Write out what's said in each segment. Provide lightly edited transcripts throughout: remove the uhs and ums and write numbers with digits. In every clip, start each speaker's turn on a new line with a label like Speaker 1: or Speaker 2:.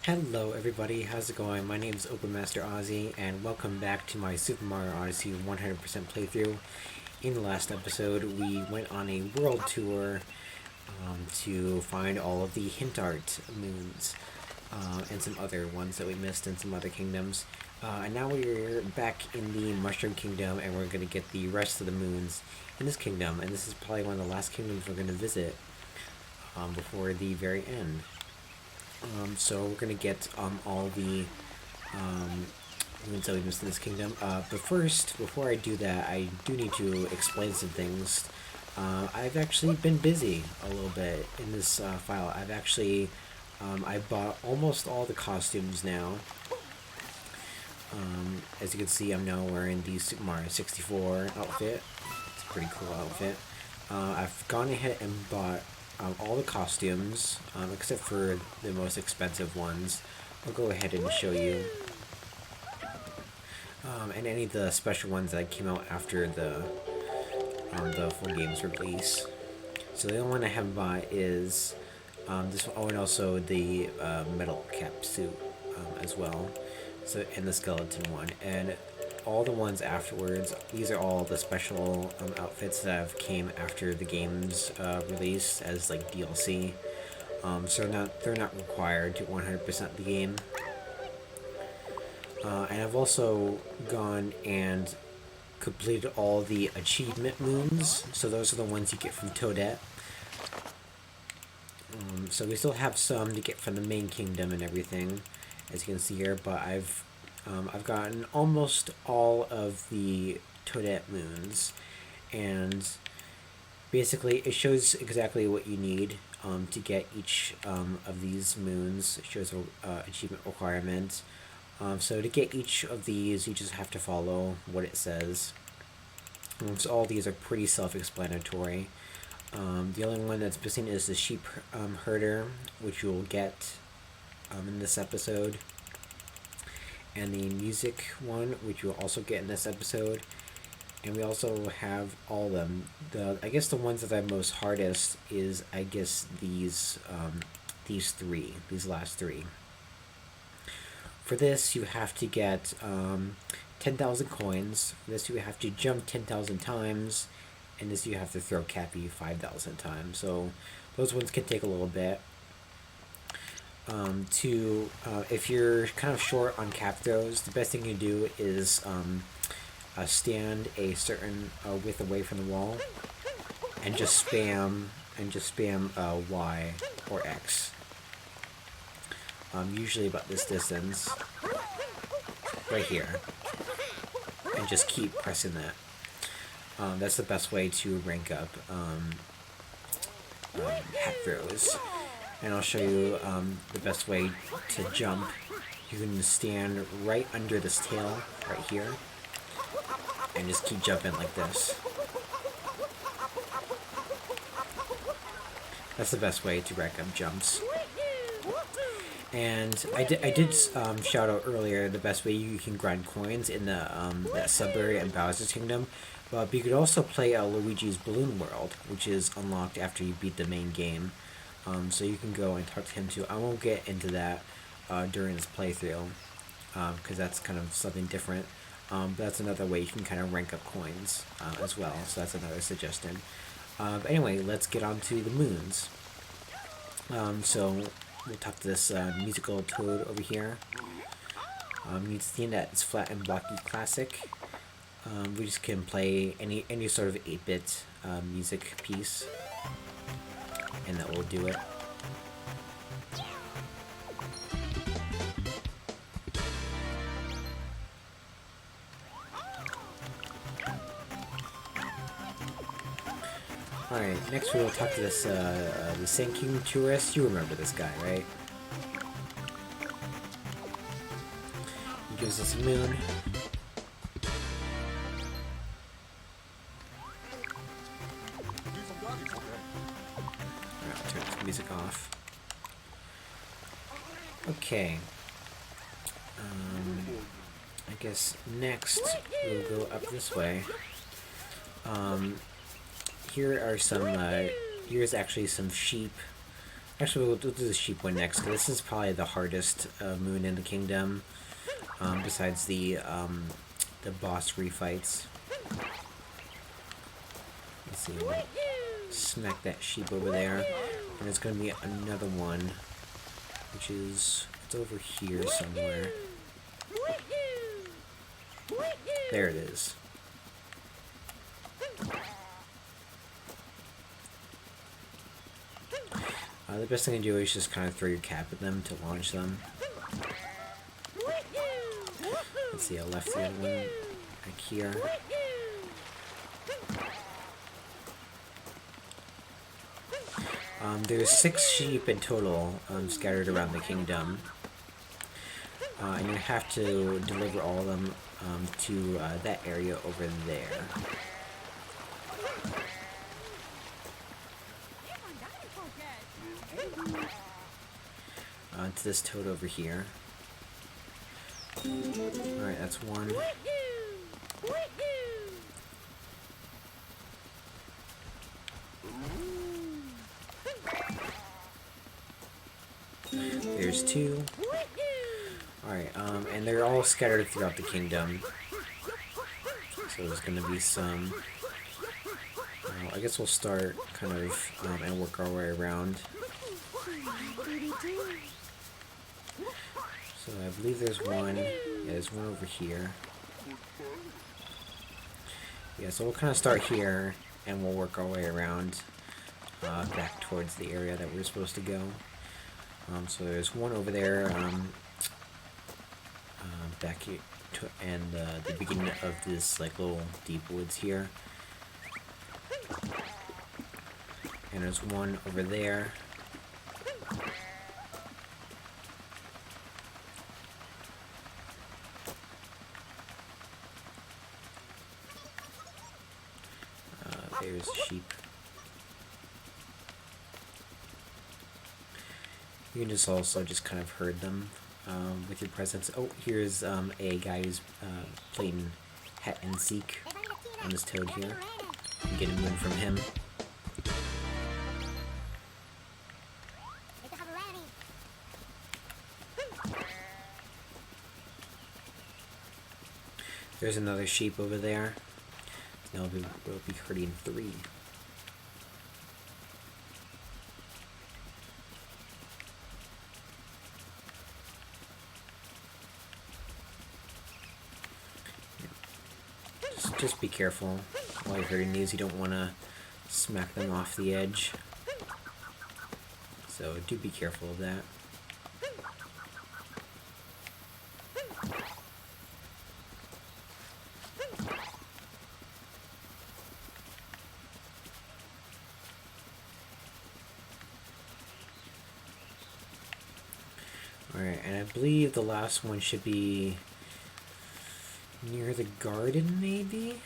Speaker 1: Hello everybody, how's it going? My name is Open Master Ozzy, and welcome back to my Super Mario Odyssey 100% playthrough. In the last episode, we went on a world tour to find all of the hint art moons and some other ones that we missed in some other kingdoms. And now we're back in the Mushroom Kingdom, and we're going to get the rest of the moons in this kingdom. And this is probably one of the last kingdoms we're going to visit before the very end. So we're gonna get all the moons that we missed in this kingdom. But first, before I do that, I do need to explain some things. I've actually been busy a little bit in this file. I bought almost all the costumes now. As you can see, I'm now wearing the Super Mario 64 outfit. It's a pretty cool outfit. I've gone ahead and bought all the costumes, except for the most expensive ones. I'll go ahead and show you. And any of the special ones that came out after the full game's release. So the only one I haven't bought is this one. Oh, and also the metal cap suit as well. So, and the skeleton one. And all the ones afterwards, these are all the special outfits that have came after the game's release as like DLC. So they're not required to 100% the game. And I've also gone and completed all the achievement moons. So those are the ones you get from Toadette. So we still have some to get from the main kingdom and everything, as you can see here. But I've gotten almost all of the Toadette moons, and basically it shows exactly what you need to get each of these moons. It shows a achievement requirement. So to get each of these, you just have to follow what it says. So all these are pretty self-explanatory. The only one that's missing is the sheep herder, which you'll get in this episode. And the music one, which you'll also get in this episode. And we also have all of them. I guess the ones that are most hardest is, I guess, these last three. For this, you have to get 10,000 coins. For this, you have to jump 10,000 times. And this, you have to throw Cappy 5,000 times. So those ones can take a little bit. If you're kind of short on cap throws, the best thing you do is stand a certain width away from the wall and just spam Y or X. Usually about this distance, right here, and just keep pressing that. That's the best way to rank up hat throws. And I'll show you the best way to jump. You can stand right under this tail, right here, and just keep jumping like this. That's the best way to rack up jumps. And I did shout out earlier the best way you can grind coins in the that sub-area in Bowser's Kingdom. But you could also play Luigi's Balloon World, which is unlocked after you beat the main game. So you can go and talk to him too. I won't get into that during this playthrough, because that's kind of something different. But that's another way you can kind of rank up coins as well. So that's another suggestion. But anyway, let's get on to the moons. So we'll talk to this musical toad over here. Needs to see that it's flat and blocky classic. We just can play any sort of 8-bit music piece, and that will do it. Alright, next we will talk to this the Sunken tourist. You remember this guy, right? He gives us a moon. Music off. Okay. I guess next we'll go up this way. Here are some. Here's actually some sheep Actually, we'll do the sheep one next, because this is probably the hardest moon in the kingdom, besides the boss refights. Let's see, smack that sheep over there, and there's going to be another one, which is, it's over here somewhere. There it is. The best thing to do is just kind of throw your cap at them to launch them. Let's see, I left the other one back here. There's 6 sheep in total scattered around the kingdom. And you have to deliver all of them to that area over there. To this toad over here. Alright, that's one. There's 2. Alright, and they're all scattered throughout the kingdom. So there's gonna be some... I guess we'll start kind of and work our way around. So I believe there's one. Yeah, there's one over here. Yeah, so we'll kind of start here and we'll work our way around back towards the area that we're supposed to go. So there's one over there back here and the beginning of this like little deep woods here. And there's one over there. There's sheep. You can just also just kind of herd them with your presence. Oh, here's a guy who's playing hat and seek on this toad here. You can get a moon from him. There's another sheep over there. Now we'll be herding 3. Just be careful while you're herding these. You don't want to smack them off the edge. So do be careful of that. Alright, and I believe the last one should be near the garden, maybe?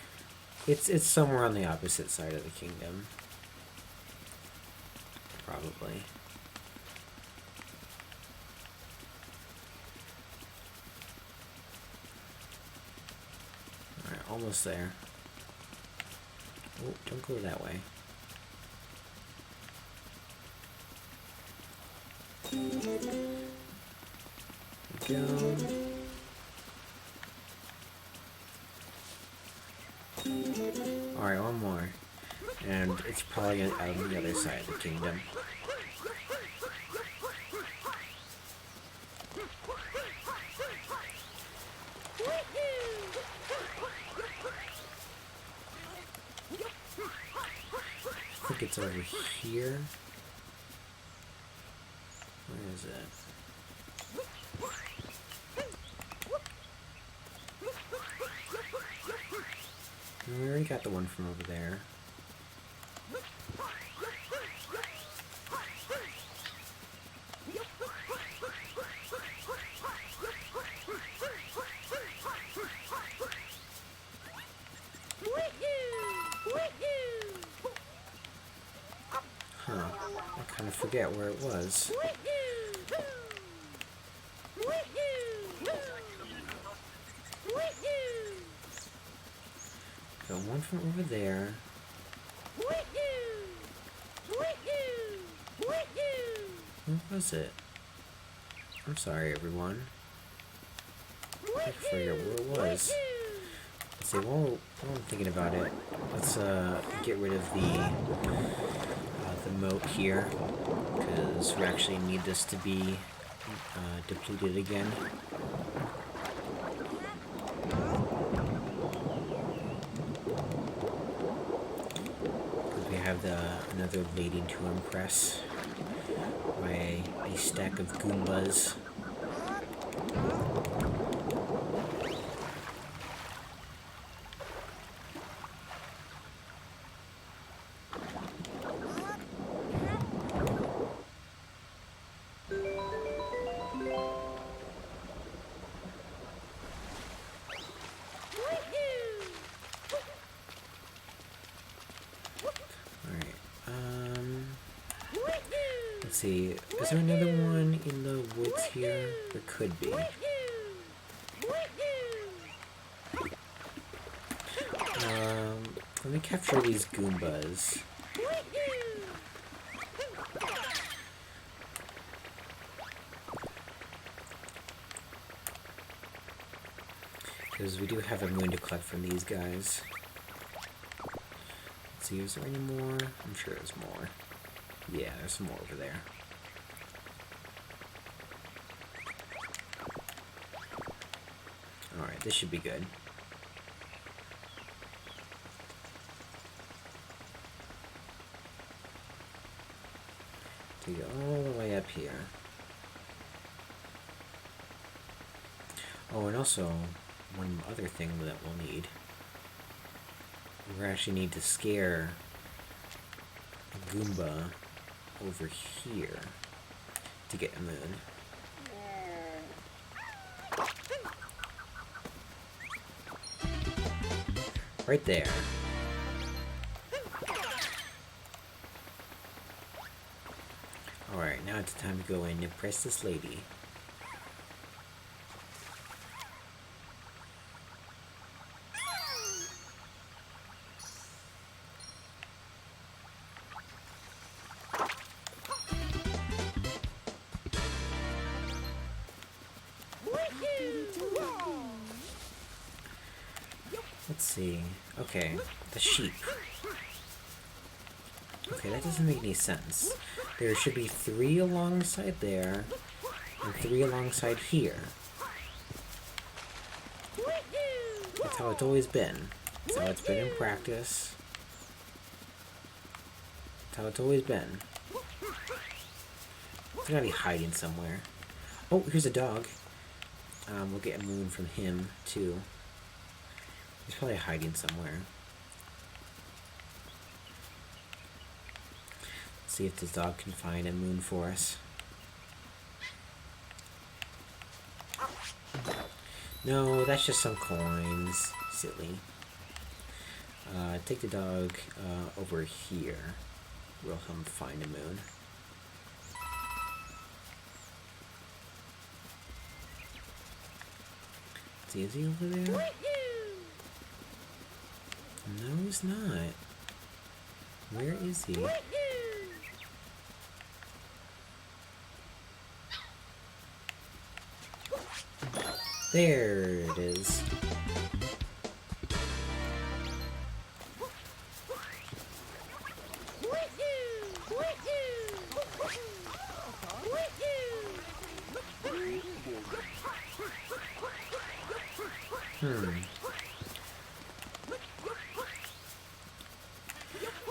Speaker 1: It's somewhere on the opposite side of the kingdom. Probably. Alright, almost there. Oh, don't go that way. Go. Alright, one more. And it's probably out on the other side of the kingdom. I think it's over here. Where is it? We already got the one from over there. Huh. I kind of forget where it was. Got one from over there. What was it? I'm sorry, everyone. I forget where it was. Let's see, while I'm thinking about it, let's get rid of the moat here, because we actually need this to be depleted again. We have another lady to impress by a stack of Goombas. Let's see, is there another one in the woods here? There could be. Let me capture these Goombas. Because we do have a moon to collect from these guys. Let's see, is there any more? I'm sure there's more. Yeah, there's some more over there. Alright, this should be good. To go all the way up here. Oh, and also, one other thing that we'll need. We actually need to scare a Goomba over here to get a moon. Right there. Alright, now it's time to go in and impress this lady. Let's see. Okay, the sheep. Okay, that doesn't make any sense. There should be 3 alongside there, and 3 alongside here. That's how it's always been. That's how it's been in practice. That's how it's always been. It's gotta be hiding somewhere. Oh, here's a dog. We'll get a moon from him, too. He's probably hiding somewhere. Let's see if this dog can find a moon for us. No, that's just some coins. Silly. Take the dog over here. We'll help him find a moon. See, is he over there? No, he's not. Where is he? There it is.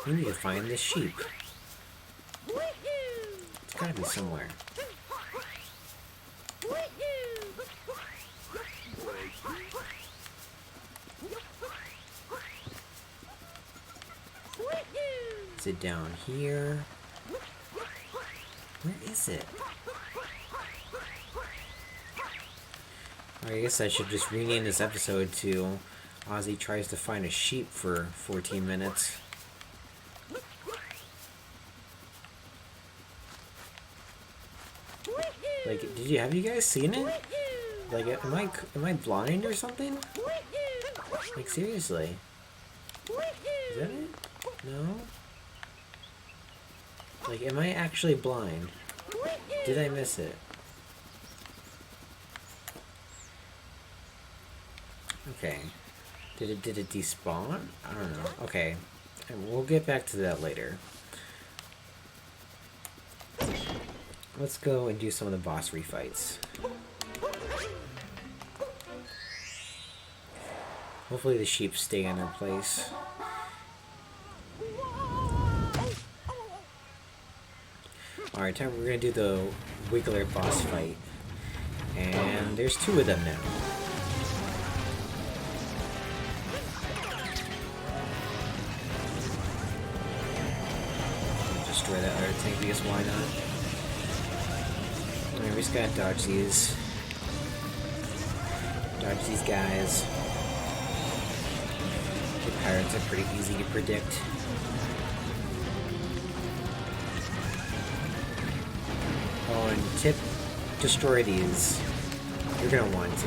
Speaker 1: We need to find this sheep. It's gotta be somewhere. Is it down here? Where is it? I guess I should just rename this episode to Ozzy tries to find a sheep for 14 minutes. Like, have you guys seen it? Like, am I blind or something? Like, seriously. Is that it? No? Like, am I actually blind? Did I miss it? Okay. Did it despawn? I don't know. Okay. We'll get back to that later. Let's go and do some of the boss refights. Hopefully the sheep stay in their place. Alright, we're gonna do the Wiggler boss fight. And there's 2 of them now. Destroy that other tank because why not? Alright, we just gotta dodge these. Dodge these guys. The pirates are pretty easy to predict. Oh, and tip, destroy these. You're gonna want to.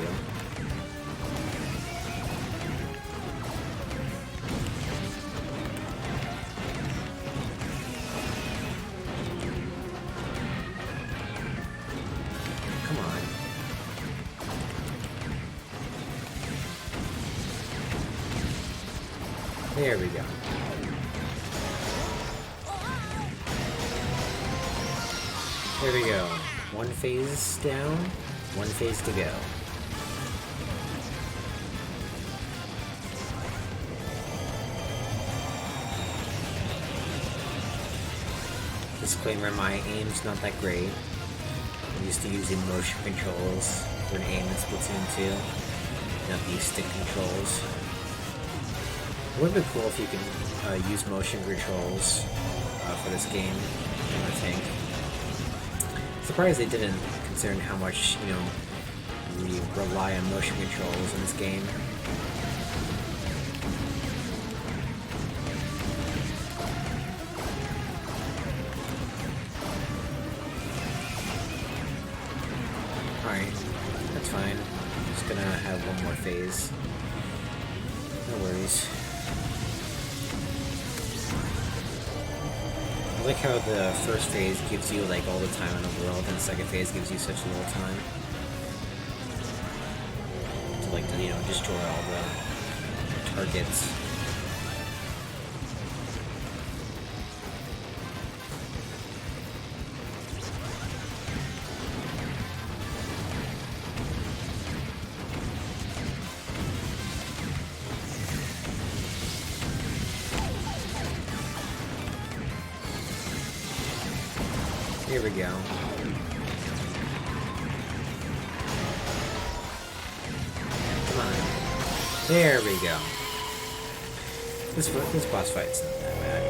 Speaker 1: Come on. There we go. There we go. 1 phase down, 1 phase to go. Disclaimer, my aim's not that great. I'm used to using motion controls for an aim in Splatoon 2, not these stick controls. It would be cool if you can use motion controls for this game, I think. Surprised they didn't, considering how much, you know, we rely on motion controls in this game. Alright, that's fine. I'm just gonna have 1 more phase. No worries. I like how the first phase gives you like all the time in the world, and the second phase gives you such little time to like, you know, destroy all the targets. Here we go. Come on. There we go. This boss fight's not that bad.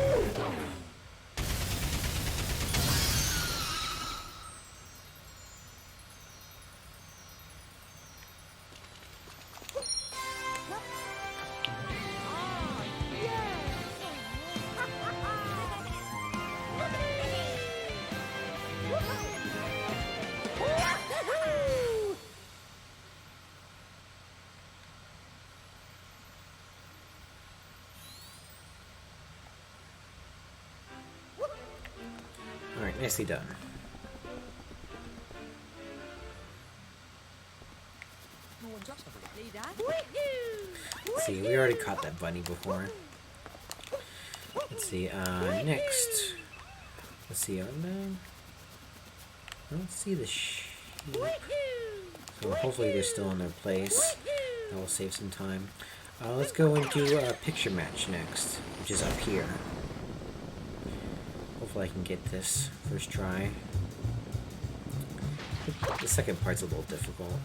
Speaker 1: Alright, nicely done. Let's see, we already caught that bunny before. Let's see, next. Let's see, I don't see the sheep. So hopefully they're still in their place. That will save some time. Let's go and do a picture match next, which is up here. Hopefully I can get this first try. The second part's a little difficult.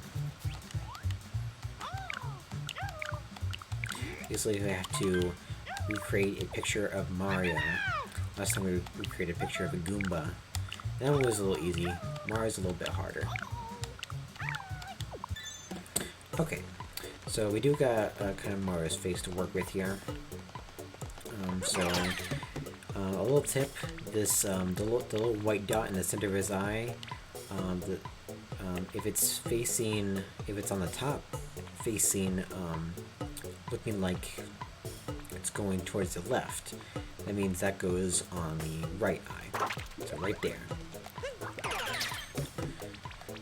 Speaker 1: Usually we have to recreate a picture of Mario. Last time we recreated a picture of a Goomba. That one was a little easy. Mario's a little bit harder. Okay, so we do got kind of Mario's face to work with here. A little tip: this the little white dot in the center of his eye. If it's on the top, facing, looking like it's going towards the left, that means that goes on the right eye. So right there.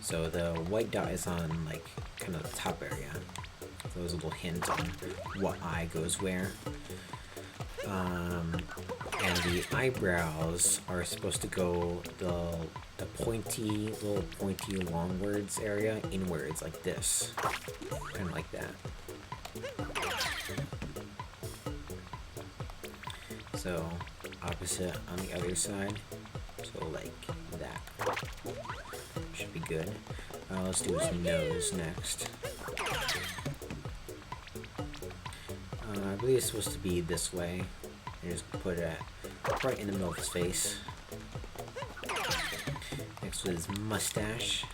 Speaker 1: So the white dot is on like kind of the top area. So there's a little hint on what eye goes where. And the eyebrows are supposed to go the pointy, little pointy longwards area inwards like this. Kind of like that. So opposite on the other side. So like that. Should be good. Let's do his nose next. I believe it's supposed to be this way. And just put it right in the middle of his face. Next with his mustache.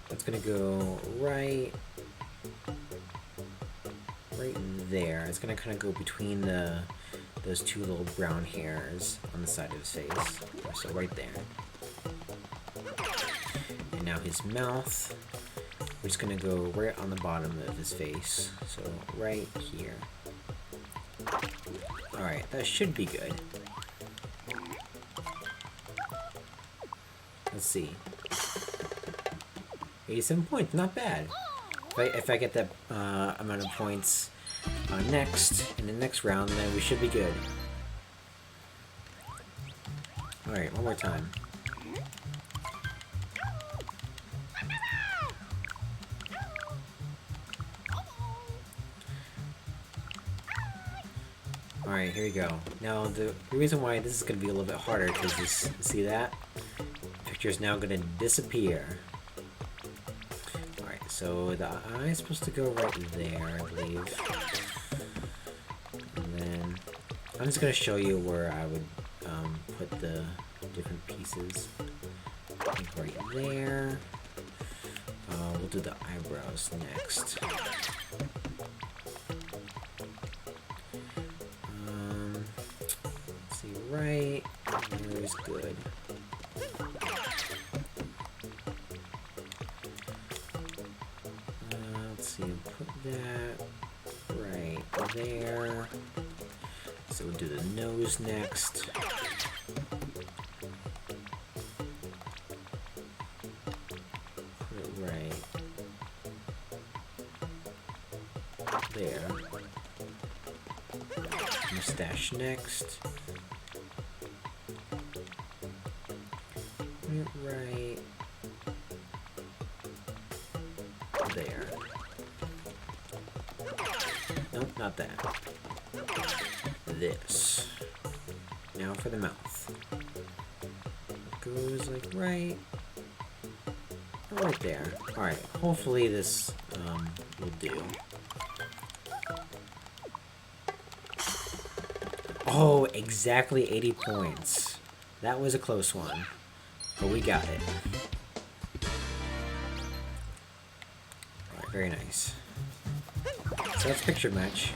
Speaker 1: That's gonna go right there. It's gonna kind of go between those two little brown hairs on the side of his face. So right there. And now his mouth. We're just gonna go right on the bottom of his face. So right here. Alright, that should be good. Let's see. 87 points, not bad. If I get that amount of points next, in the next round, then we should be good. Alright, one more time. Alright, here we go. Now, the reason why this is going to be a little bit harder, because this, see that? The picture is now going to disappear. Alright, so the eye is supposed to go right there, I believe. And then, I'm just going to show you where I would put the different pieces. Right there. We'll do the eyebrows next. Right, there's good. Let's see, put that right there. So we'll do the nose next. Put it right there. Mustache next. Right there. Nope, not that. This. Now for the mouth. It goes like right there. Alright, hopefully this will do. Oh, exactly 80 points. That was a close one. But we got it. Alright, very nice. So that's picture match.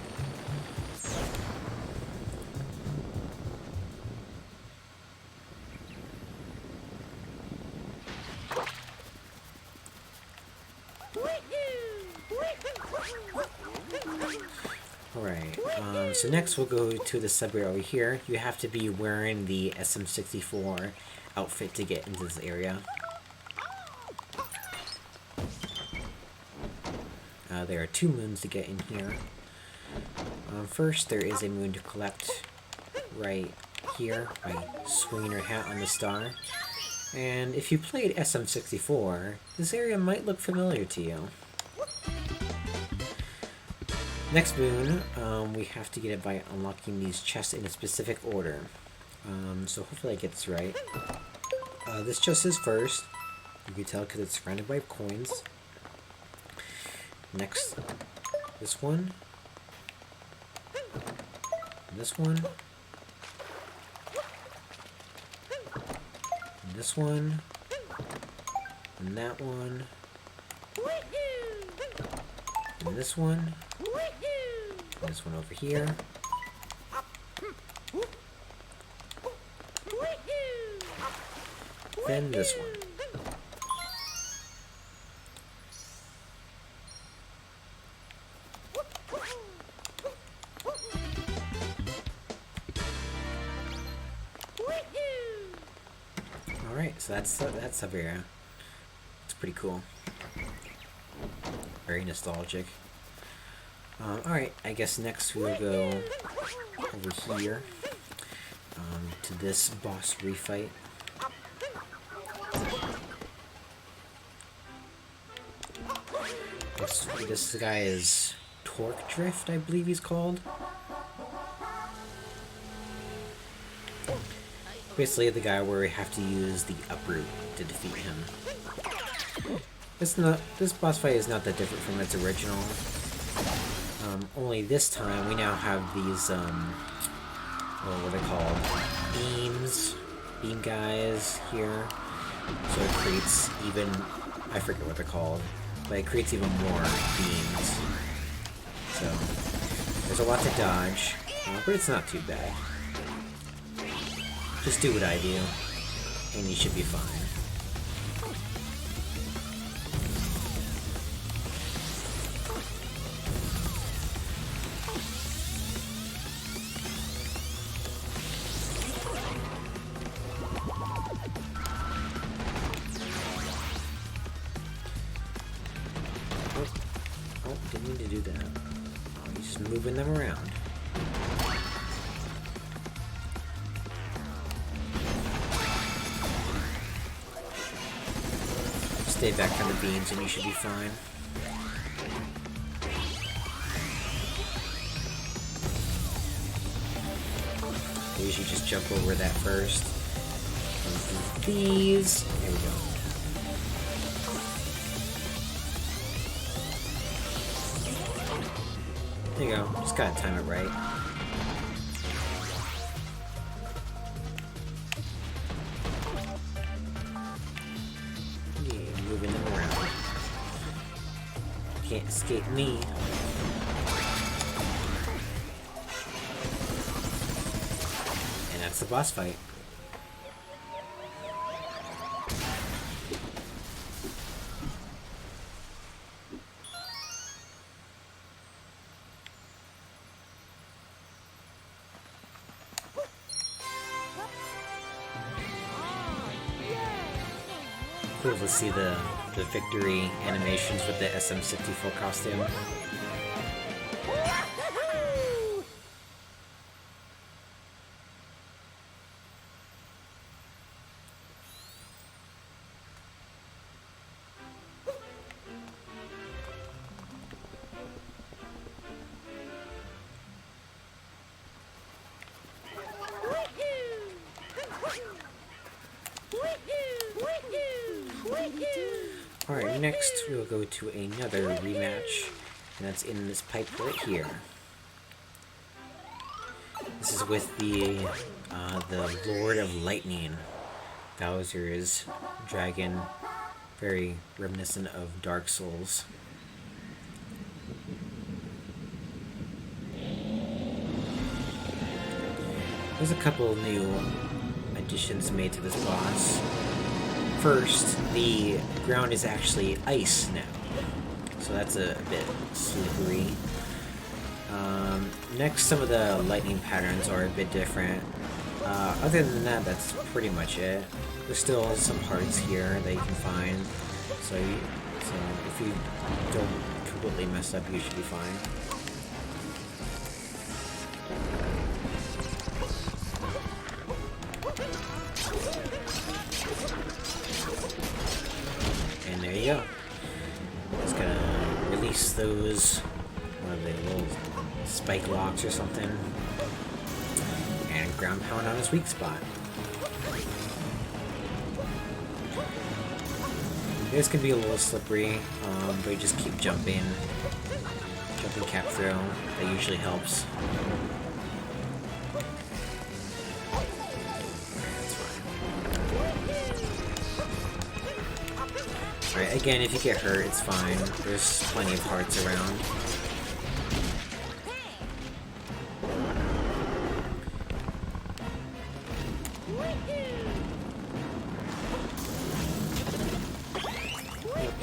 Speaker 1: Alright, so next we'll go to the sub area over here. You have to be wearing the SM64 outfit to get into this area. There are 2 moons to get in here. First, there is a moon to collect right here by swinging your hat on the star. And if you played SM64, this area might look familiar to you. Next moon, we have to get it by unlocking these chests in a specific order. So hopefully I get this right. This chest is first. You can tell because it's surrounded by coins. Next, this one. This one. And this one. And that one. And this one. And this one over here. Then this one. so that's Savera. It's pretty cool. Very nostalgic. Alright, I guess next we'll go over here to this boss refight. This guy is Torque Drift, I believe he's called. Basically the guy where we have to use the uproot to defeat him. This boss fight is not that different from its original. Only this time we now have these, what are they called? Beam guys here. So it creates even, I forget what they're called, but it creates even more beams. So there's a lot to dodge, but it's not too bad. Just do what I do, and you should be fine. Oh, didn't mean to do that. Oh, he's just moving them around. Stay back from the beams and you should be fine. I usually just jump over that first. And do these. There we go. There you go. Just gotta time it right. Moving them around. Can't escape me. And that's the boss fight. Cool to see the victory animations with the SM64 costume. Alright, next we'll go to another rematch, and that's in this pipe right here. This is with the Lord of Lightning, Bowser's dragon, very reminiscent of Dark Souls. There's a couple new additions made to this boss. First, the ground is actually ice now, so that's a bit slippery. Next, some of the lightning patterns are a bit different. Other than that, that's pretty much it. There's still some parts here that you can find, so if you don't completely mess up, you should be fine. And there you go. Just gonna release those, what are they, little spike locks or something, and ground pound on his weak spot. This can be a little slippery, but you just keep jumping cap throw. That usually helps. Alright, again, if you get hurt, it's fine. There's plenty of hearts around.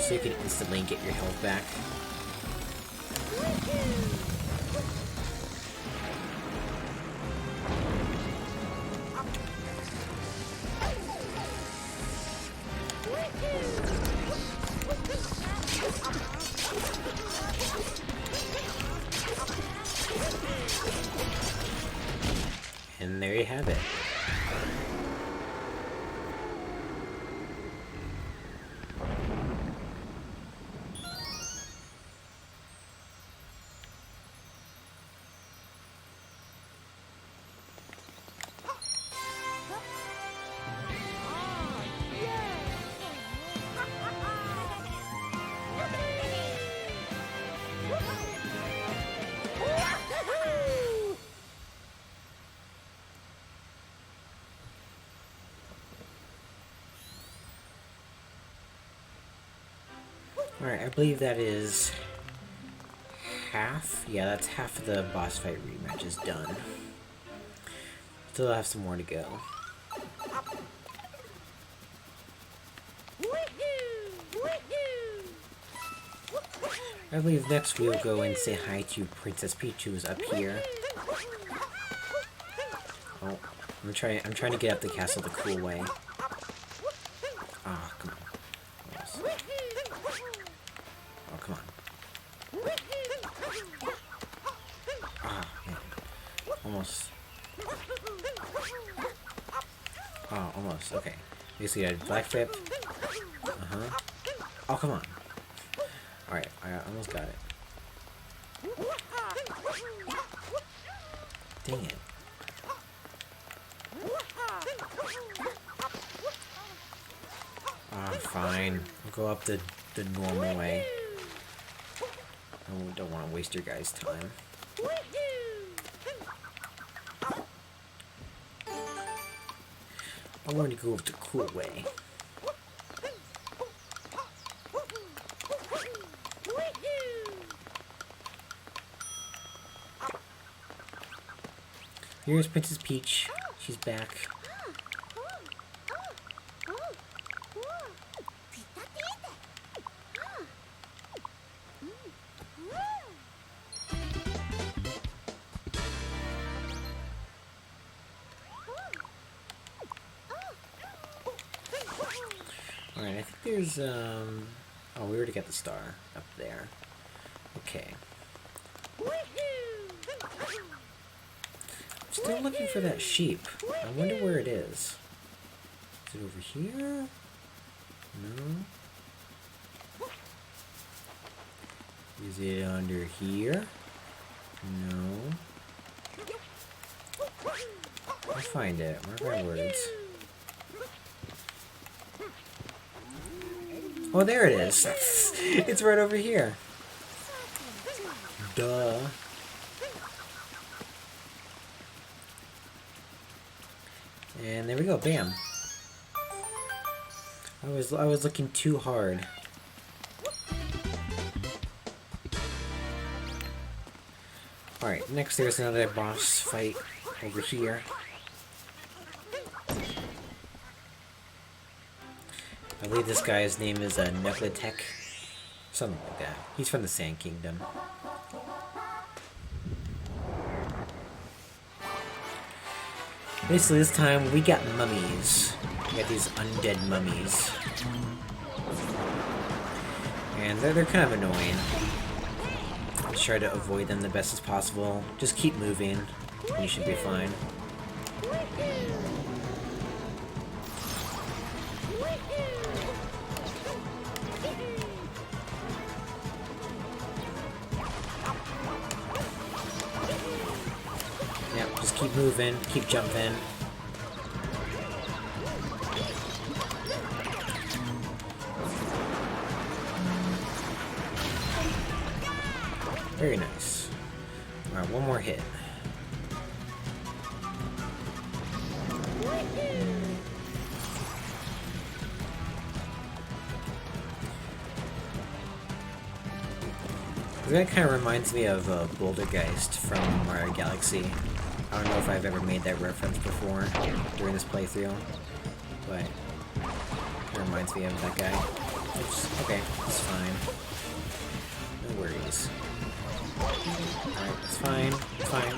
Speaker 1: So you can instantly get your health back. there you have it. Alright, I believe that is half. Yeah, that's half of the boss fight rematch is done. Still have some more to go. I believe next we'll go and say hi to Princess Peach, who's up here. Oh, I'm trying to get up the castle the cool way. Ah, come on. Oh, come on. Ah, man. Almost. Oh, almost. Okay. Basically, I black flip. Uh-huh. Oh, come on. Alright, I almost got it. Dang it. Ah, fine. I'll go up the normal way. I don't want to waste your guys' time. I want to go up the cool way. Here's Princess Peach. She's back. Alright, I think there's, oh, we already got the star up there. Okay. Still looking for that sheep. I wonder where it is. Is it over here? No. Is it under here? No. I'll find it. Mark my words. Oh, there it is. It's right over here. Duh. And there we go, bam. I was looking too hard. Alright, next there's another boss fight over here. I believe this guy's name is Nekletek. Something like that. He's from the Sand Kingdom. Basically, this time we got mummies. We got these undead mummies. And they're kind of annoying. Let's try to avoid them the best as possible. Just keep moving, and you should be fine. Keep moving, keep jumping. Very nice. Alright, one more hit. That kind of reminds me of Bouldergeist from Mario Galaxy. I don't know if I've ever made that reference before during this playthrough, but it reminds me of that guy. Oops, okay, it's fine. No worries. Alright, it's fine, it's fine.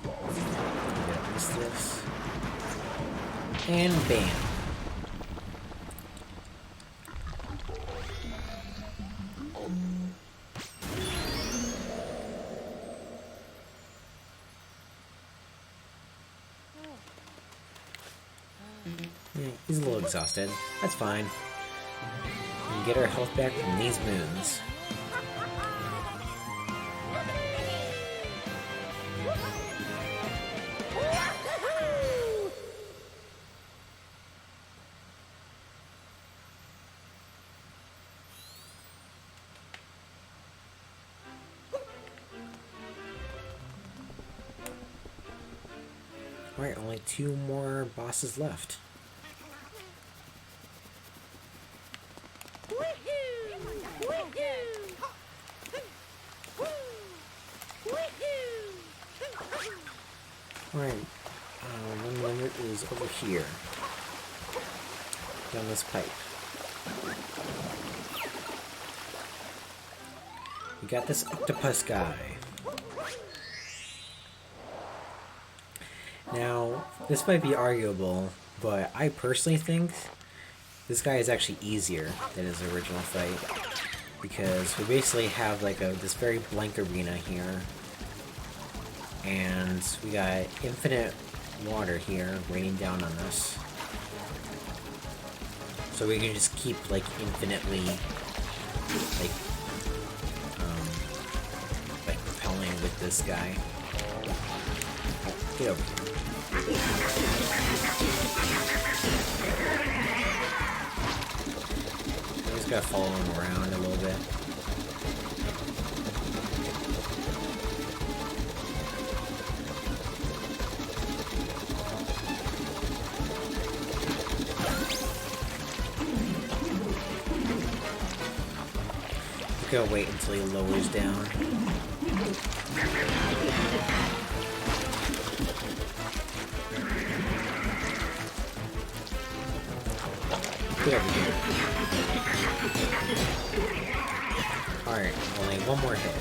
Speaker 1: I'm gonna miss this. And bam. Yeah, he's a little exhausted. That's fine. We can get our health back from these moons. Alright, only 2 more bosses left. Alright, one limit is over here. Down this pipe. We got this octopus guy. Now, this might be arguable, but I personally think this guy is actually easier than his original fight. Because we basically have like this very blank arena here. And we got infinite water here raining down on us. So we can just keep like infinitely like propelling with this guy. Get over here. I just gotta follow him around a little bit. Go wait until he lowers down. Get over here. Alright, only one more hit.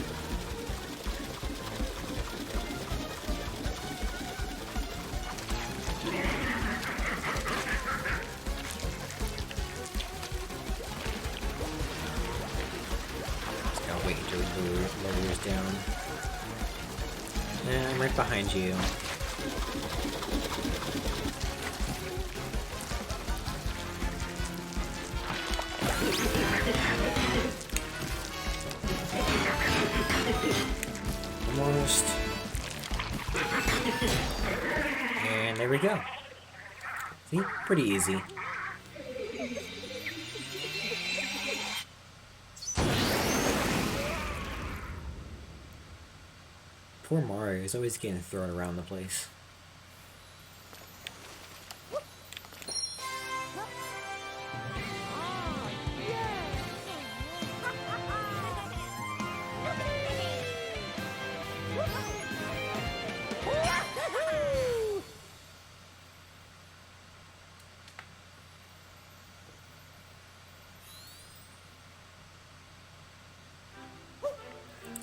Speaker 1: Wait until he lowers down. I'm right behind you. Almost. And there we go. See? Pretty easy. Poor Mario, he's always getting thrown around the place.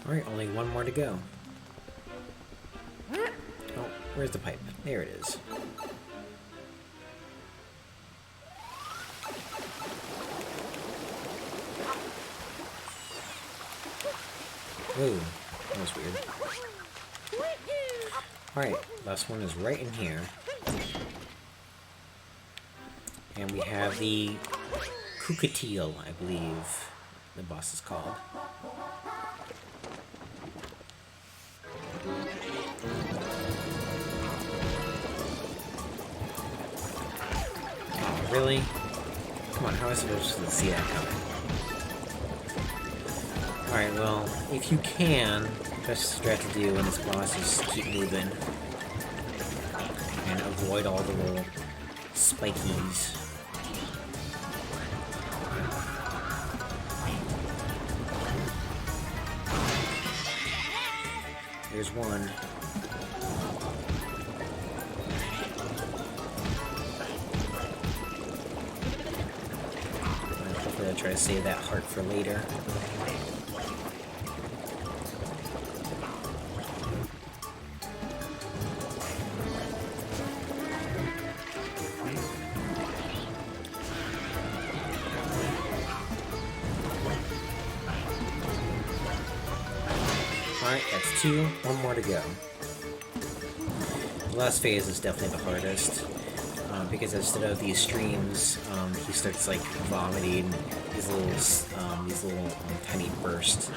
Speaker 1: Alright, only one more to go. Oh, where's the pipe? There it is. Ooh, that was weird. Alright, last one is right in here. And we have the Courtyard, I believe the boss is called. Oh, really? Come on, how am I supposed to see that coming? Alright, well, if you can, best what you have to do when this boss is keep moving. And avoid all the little spikies. There's one. Hopefully I'll try to save that heart for later. Alright, that's 2. One more to go. The last phase is definitely the hardest. because instead of these streams, he starts like vomiting these little tiny bursts,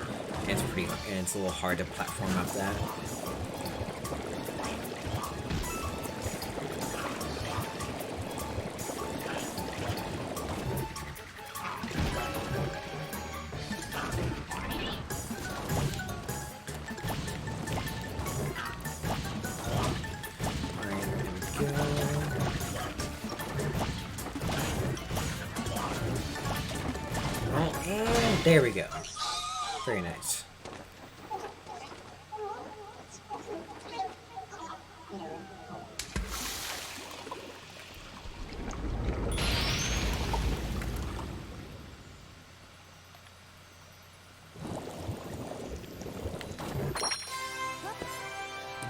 Speaker 1: and it's a little hard to platform up that. There we go. Very nice.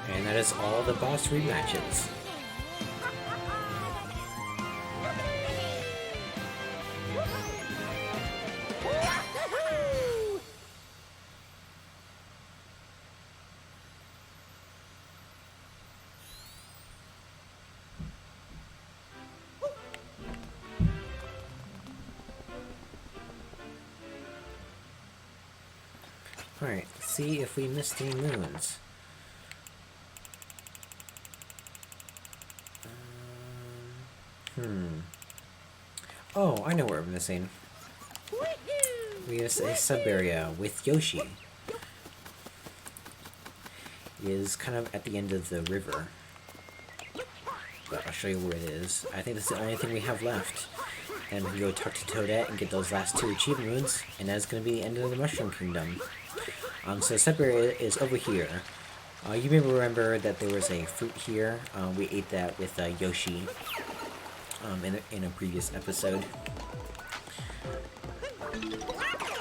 Speaker 1: And that is all the boss rematches. Alright, let's see if we missed any moons. Oh, I know what we're missing. We have a sub-area with Yoshi. It is kind of at the end of the river. But I'll show you where it is. I think that's the only thing we have left. And we go talk to Toadette and get those last 2 achievement moons, and that's going to be the end of the Mushroom Kingdom. So the sub-area is over here. You may remember that there was a fruit here. We ate that with Yoshi in a previous episode.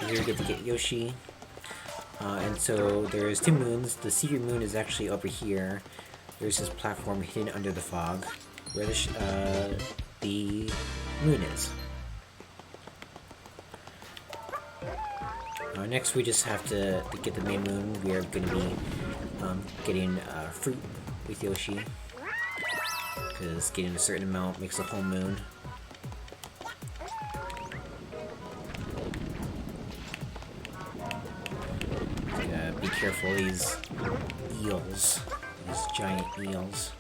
Speaker 1: Here we get to get Yoshi. And so there's 2 moons. The secret moon is actually over here. There's this platform hidden under the fog where the moon is. Next, we just have to get the main moon. We are going to be getting fruit with Yoshi, because getting a certain amount makes a whole moon. Be careful of these eels, these giant eels.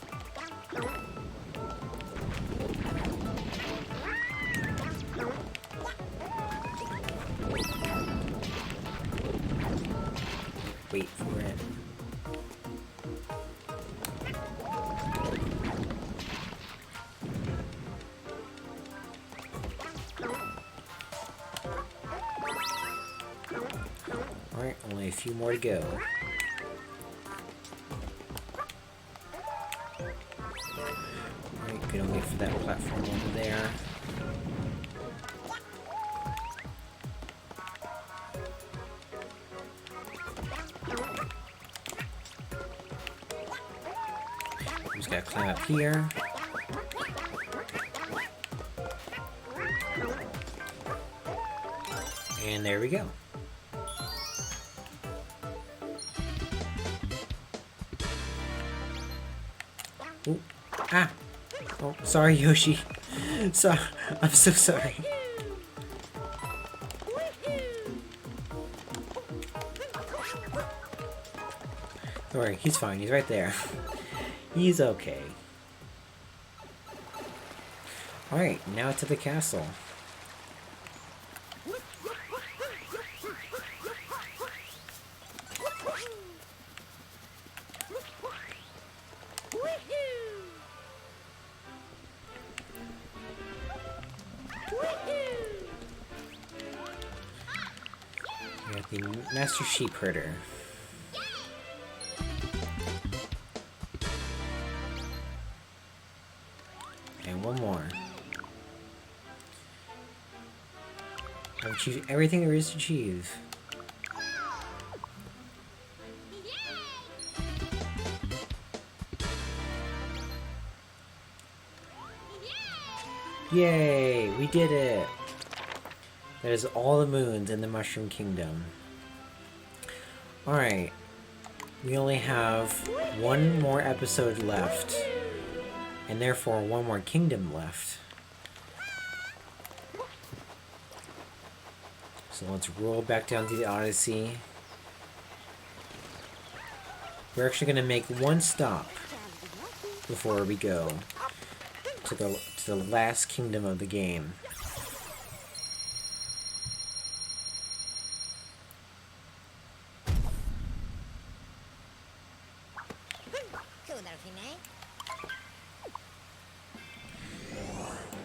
Speaker 1: Wait for it. Alright, only a few more to go. Alright, gonna wait for that platform over there. Just gotta climb up here. And there we go. Ooh. Ah! Oh, sorry, Yoshi. I'm so sorry. Don't worry, he's fine. He's right there. He's okay. Alright, now to the castle. We got the Master Sheep Herder. And one more. I've achieved everything there is to achieve. Yay! We did it! That is all the moons in the Mushroom Kingdom. Alright. We only have one more episode left. and therefore one more kingdom left. So let's roll back down to the Odyssey. We're actually going to make one stop before we go to the last kingdom of the game.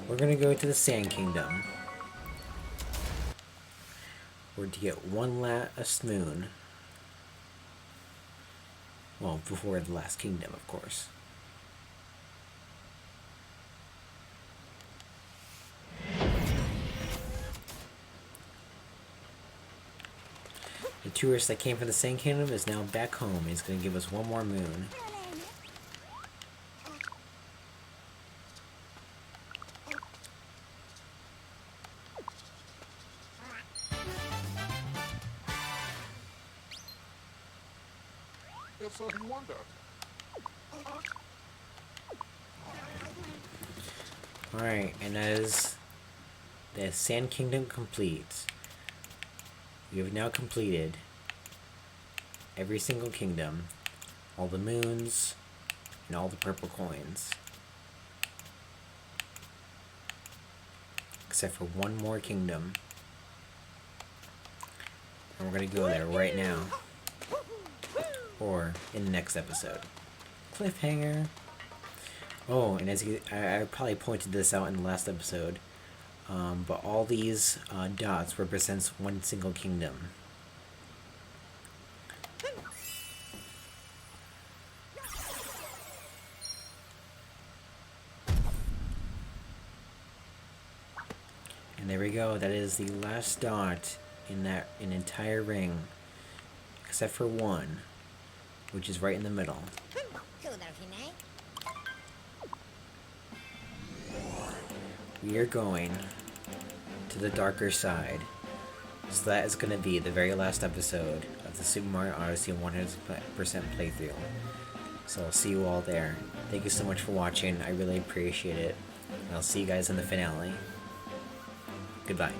Speaker 1: We're going to go to the Sand Kingdom. We're to get one last moon. Well, before the last kingdom, of course. The tourist that came from the Sand Kingdom is now back home. He's going to give us one more moon.
Speaker 2: So he wondered.
Speaker 1: Alright, and as the Sand Kingdom completes, we have now completed every single kingdom, all the moons, and all the purple coins. Except for one more kingdom. And we're going to go there right now. Or in the next episode. Cliffhanger. Oh, and as I probably pointed this out in the last episode, but all these dots represents one single kingdom. And there we go. That is the last dot in an entire ring, except for one, which is right in the middle. We are going to the darker side. So that is going to be the very last episode of the Super Mario Odyssey 100% playthrough. So I'll see you all there. Thank you so much for watching. I really appreciate it. And I'll see you guys in the finale. Goodbye.